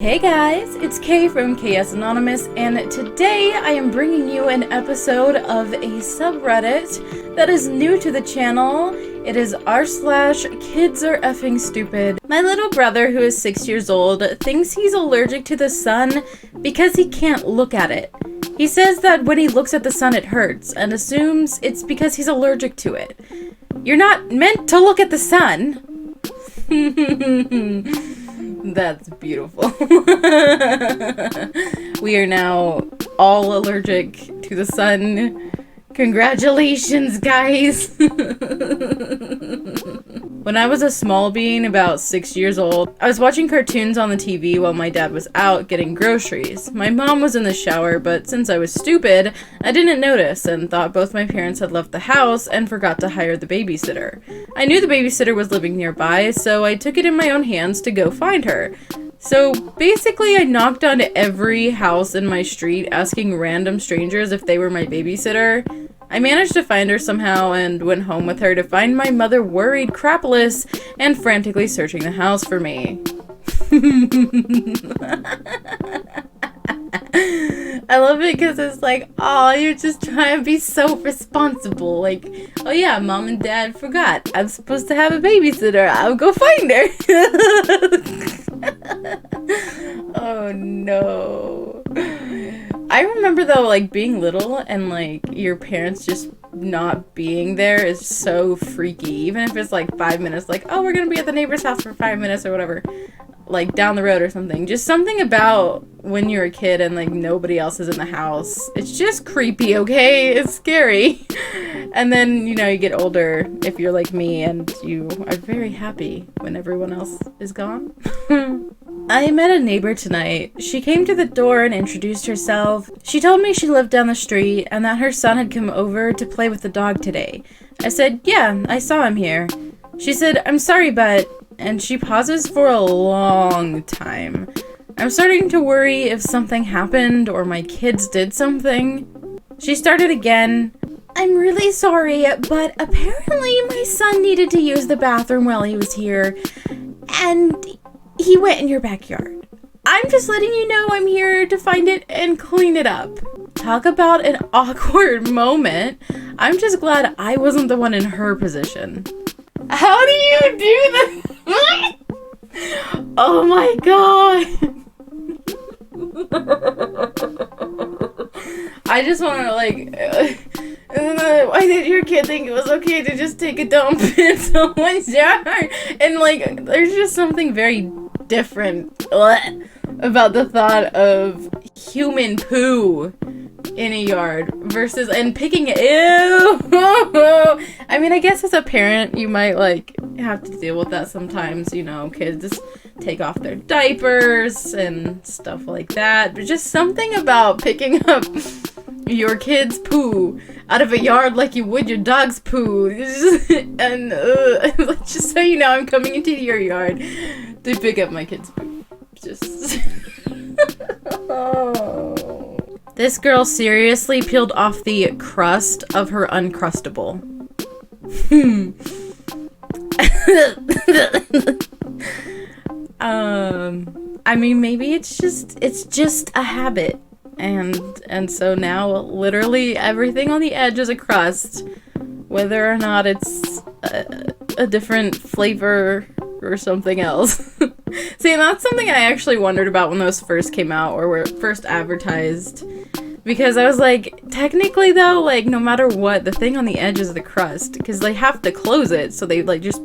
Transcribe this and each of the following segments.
Hey guys, it's Kay from KS Anonymous, and today I am bringing you an episode of a subreddit that is new to the channel. It is r/kidsarestupid. My little brother, who is 6 years old, thinks he's allergic to the sun because he can't look at it. He says that when he looks at the sun it hurts, and assumes it's because he's allergic to it. You're not meant to look at the sun. That's beautiful. We are now all allergic to the sun. Congratulations, guys! When I was a small bean, about 6 years old, I was watching cartoons on the TV while my dad was out getting groceries. My mom was in the shower, but since I was stupid, I didn't notice and thought both my parents had left the house and forgot to hire the babysitter. I knew the babysitter was living nearby, so I took it in my own hands to go find her. So basically, I knocked on every house in my street asking random strangers if they were my babysitter. I managed to find her somehow and went home with her to find my mother worried crapless and frantically searching the house for me. I love it because it's like, oh, you're just trying to be so responsible. Like, oh yeah, mom and dad forgot. I'm supposed to have a babysitter. I'll go find her. Oh no. I remember though, like, being little and like your parents just not being there is so freaky. Even if it's like 5 minutes, like, oh, we're gonna be at the neighbor's house for 5 minutes or whatever, like down the road or something. Just something about when you're a kid and like nobody else is in the house. It's just creepy, okay? It's scary. And then, you know, you get older if you're like me and you are very happy when everyone else is gone. I met a neighbor tonight. She came to the door and introduced herself. She told me she lived down the street and that her son had come over to play with the dog today. I said, yeah, I saw him here. She said, I'm sorry, but... And she pauses for a long time. I'm starting to worry if something happened or my kids did something. She started again. I'm really sorry, but apparently my son needed to use the bathroom while he was here, and he went in your backyard. I'm just letting you know I'm here to find it and clean it up. Talk about an awkward moment. I'm just glad I wasn't the one in her position. How do you do this? Oh my god. I just want to like... why did your kid think it was okay to just take a dump in someone's yard? And like, there's just something very different about the thought of human poo in a yard versus and picking it. Ew. I mean, I guess as a parent you might like have to deal with that sometimes, you know, kids take off their diapers and stuff like that, but just something about picking up your kid's poo out of a yard like you would your dog's poo. And just so you know, I'm coming into your yard to pick up my kid's poo. Just oh. This girl seriously peeled off the crust of her Uncrustable. I mean, maybe it's just a habit. And so now literally everything on the edge is a crust, whether or not it's a different flavor or something else. See, and that's something I actually wondered about when those first came out or were first advertised. Because I was like, technically though, like, no matter what, the thing on the edge is the crust. Because they have to close it, so they, like, just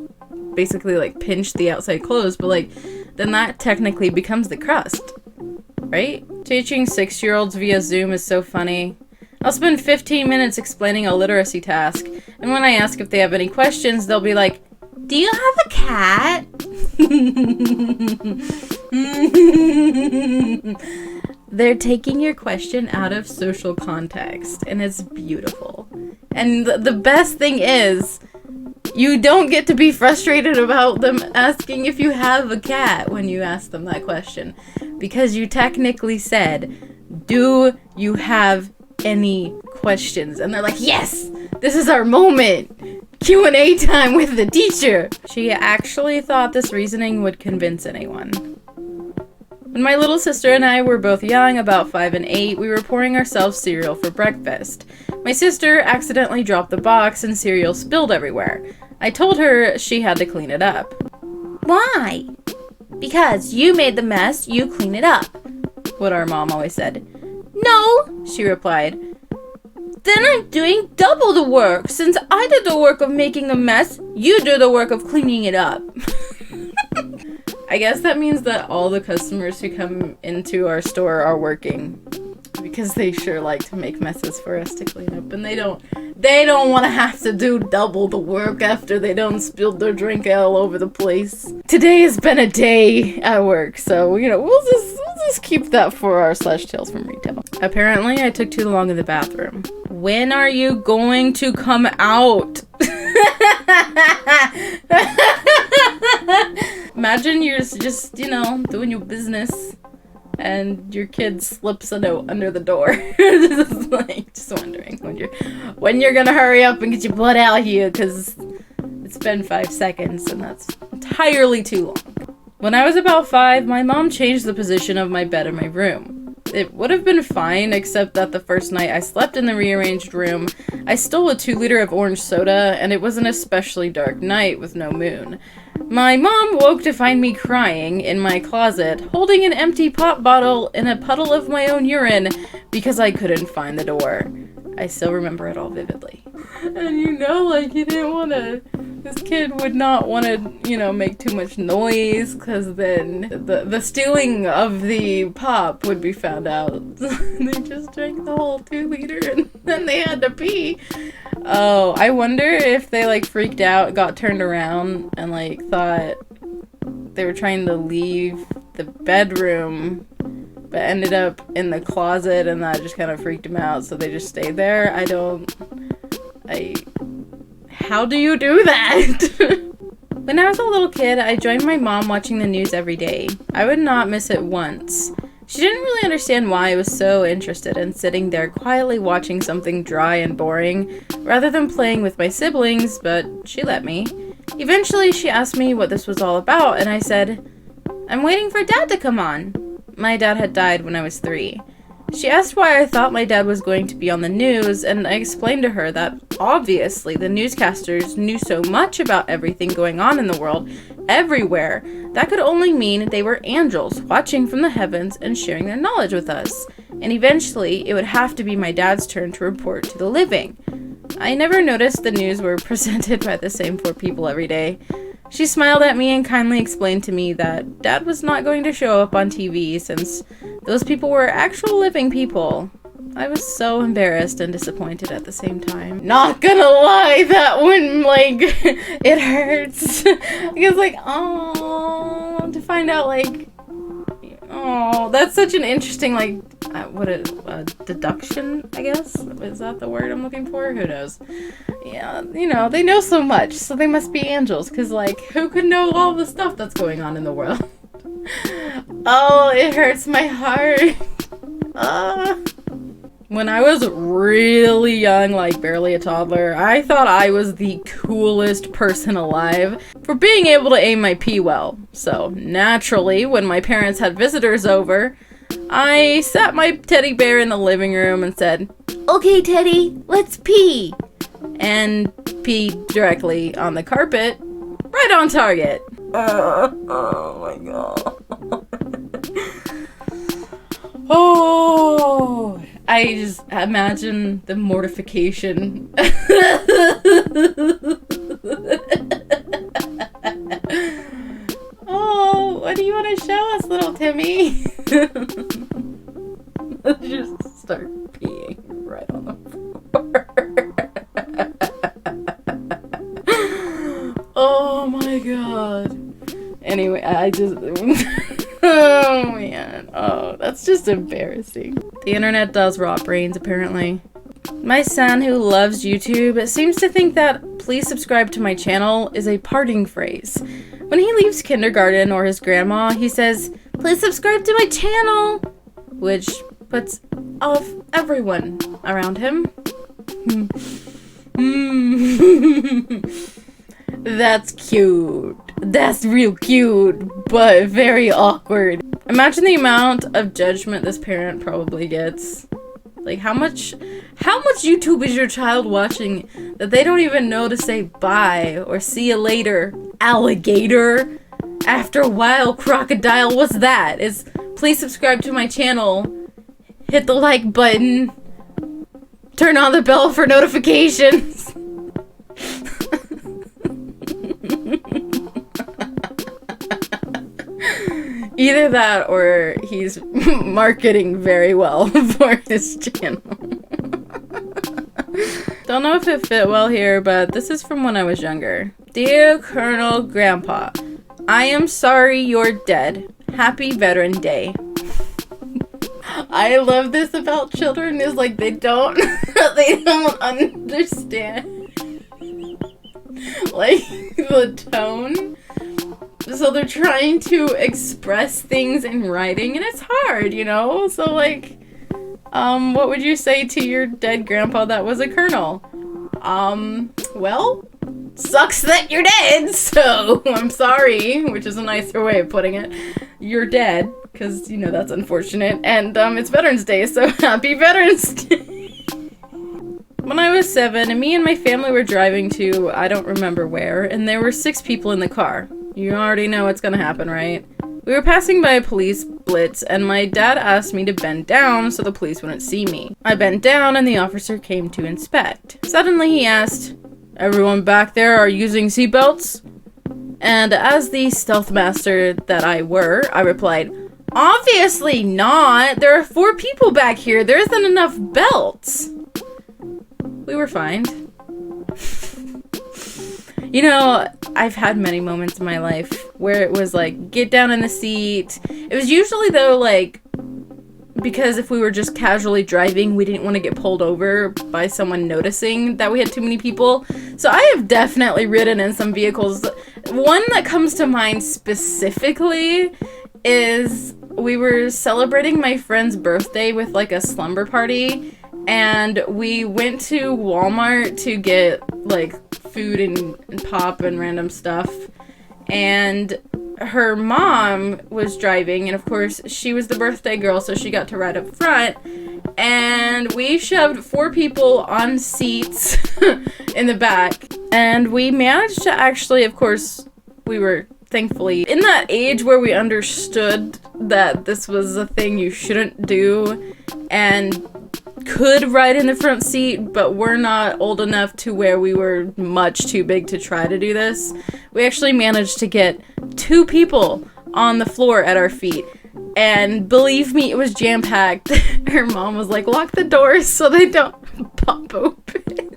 basically, like, pinch the outside closed. But, like, then that technically becomes the crust. Right? Teaching 6-year-olds via Zoom is so funny. I'll spend 15 minutes explaining a literacy task. And when I ask if they have any questions, they'll be like, do you have a cat? They're taking your question out of social context, and it's beautiful. And the best thing is, you don't get to be frustrated about them asking if you have a cat when you ask them that question. Because you technically said, do you have any questions? And they're like, yes! This is our moment! Q&A time with the teacher! She actually thought this reasoning would convince anyone. When my little sister and I were both young, about 5 and 8, we were pouring ourselves cereal for breakfast. My sister accidentally dropped the box and cereal spilled everywhere. I told her she had to clean it up. Why? Because you made the mess, you clean it up, what our mom always said. No, she replied. Then I'm doing double the work. Since I did the work of making a mess, you do the work of cleaning it up. I guess that means that all the customers who come into our store are working, because they sure like to make messes for us to clean up, and they don't want to have to do double the work after they don't spill their drink all over the place. Today has been a day at work, so we'll just keep that for our /tales from retail. Apparently, I took too long in the bathroom. When are you going to come out? Imagine you're just, doing your business and your kid slips a note under the door. just wondering when you're gonna hurry up and get your butt out here, because it's been 5 seconds and that's entirely too long. When I was about 5, my mom changed the position of my bed in my room. It would have been fine, except that the first night I slept in the rearranged room, I stole a 2-liter of orange soda, and it was an especially dark night with no moon. My mom woke to find me crying in my closet, holding an empty pop bottle in a puddle of my own urine because I couldn't find the door. I still remember it all vividly. And you didn't want to... This kid would not want to, make too much noise, because then the stealing of the pop would be found out. They just drank the whole 2-liter and then they had to pee. Oh, I wonder if they, freaked out, got turned around, and, thought they were trying to leave the bedroom, but ended up in the closet, and that just kind of freaked them out, so they just stayed there. How do you do that? When I was a little kid, I joined my mom watching the news every day. I would not miss it once. She didn't really understand why I was so interested in sitting there quietly watching something dry and boring, rather than playing with my siblings, but she let me. Eventually, she asked me what this was all about, and I said, "I'm waiting for Dad to come on." My dad had died when I was 3. She asked why I thought my dad was going to be on the news, and I explained to her that obviously the newscasters knew so much about everything going on in the world, everywhere, that could only mean they were angels watching from the heavens and sharing their knowledge with us. And eventually, it would have to be my dad's turn to report to the living. I never noticed the news were presented by the same 4 people every day. She smiled at me and kindly explained to me that Dad was not going to show up on TV since those people were actual living people. I was so embarrassed and disappointed at the same time. Not gonna lie, that one, it hurts. Because, to find out, that's such an interesting, deduction, I guess? Is that the word I'm looking for? Who knows? Yeah, they know so much, so they must be angels, because, who could know all the stuff that's going on in the world? Oh, it hurts my heart. When I was really young, barely a toddler, I thought I was the coolest person alive for being able to aim my pee well. So, naturally, when my parents had visitors over, I sat my teddy bear in the living room and said, "Okay, Teddy, let's pee." And peed directly on the carpet, right on target. Oh my god. Oh, I just imagine the mortification. Oh, what do you want to show us, little Timmy? Let's just start peeing right on the floor. Oh my god. Anyway, oh man. Oh, that's just embarrassing. The internet does rot brains, apparently. My son, who loves YouTube, seems to think that "please subscribe to my channel" is a parting phrase. When he leaves kindergarten or his grandma, he says, "Please subscribe to my channel," which puts off everyone around him. That's cute. That's real cute, but very awkward. Imagine the amount of judgment this parent probably gets. Like, how much YouTube is your child watching that they don't even know to say bye or see you later, alligator? After a while, crocodile, what's that? Please subscribe to my channel, hit the like button, turn on the bell for notifications. Either that or he's marketing very well for his channel. Don't know if it fit well here, but this is from when I was younger. Dear Colonel Grandpa, I am sorry you're dead. Happy Veteran Day. I love this about children is like they don't understand like the tone. So they're trying to express things in writing, and it's hard, you know? So, like, what would you say to your dead grandpa that was a colonel? Well, sucks that you're dead, so I'm sorry, which is a nicer way of putting it. You're dead, because, you know, that's unfortunate, and, it's Veterans Day, so happy Veterans Day! When I was 7, me and my family were driving to, I don't remember where, and there were 6 people in the car. You already know what's gonna happen, right? We were passing by a police blitz, and my dad asked me to bend down so the police wouldn't see me. I bent down, and the officer came to inspect. Suddenly he asked, "Everyone back there are using seatbelts?" And as the stealth master that I replied, "Obviously not! There are 4 people back here, there isn't enough belts!" We were fined. You know, I've had many moments in my life where it was like, get down in the seat. It was usually, though, like, because if we were just casually driving, we didn't want to get pulled over by someone noticing that we had too many people. So I have definitely ridden in some vehicles. One that comes to mind specifically is we were celebrating my friend's birthday with, like, a slumber party. And we went to Walmart to get, like, food and pop and random stuff. And her mom was driving, and of course, she was the birthday girl, so she got to ride up front. And we shoved 4 people on seats in the back. And we managed to actually, of course, we were thankfully in that age where we understood that this was a thing you shouldn't do. And could ride in the front seat, but we're not old enough to where we were much too big to try to do this. We actually managed to get 2 people on the floor at our feet. And believe me, it was jam-packed. Her mom was like, lock the doors so they don't pop open.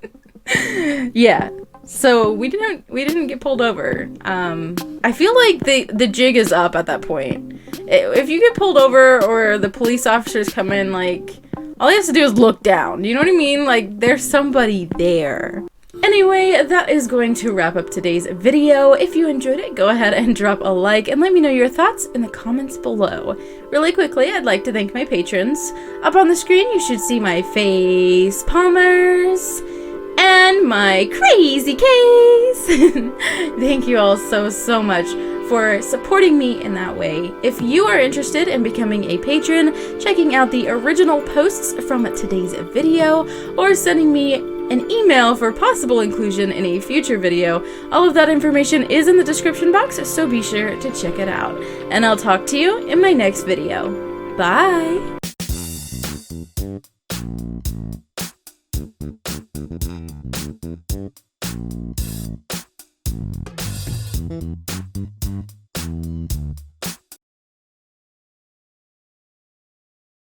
Yeah. So we didn't get pulled over. I feel like the jig is up at that point. If you get pulled over or the police officers come in, like, all he has to do is look down. You know what I mean? Like, there's somebody there. Anyway, that is going to wrap up today's video. If you enjoyed it, go ahead and drop a like and let me know your thoughts in the comments below. Really quickly, I'd like to thank my patrons. Up on the screen, you should see my face palmers and my crazy case. Thank you all so much for supporting me in that way. If you are interested in becoming a patron, checking out the original posts from today's video, or sending me an email for possible inclusion in a future video, all of that information is in the description box, so be sure to check it out. And I'll talk to you in my next video. Bye!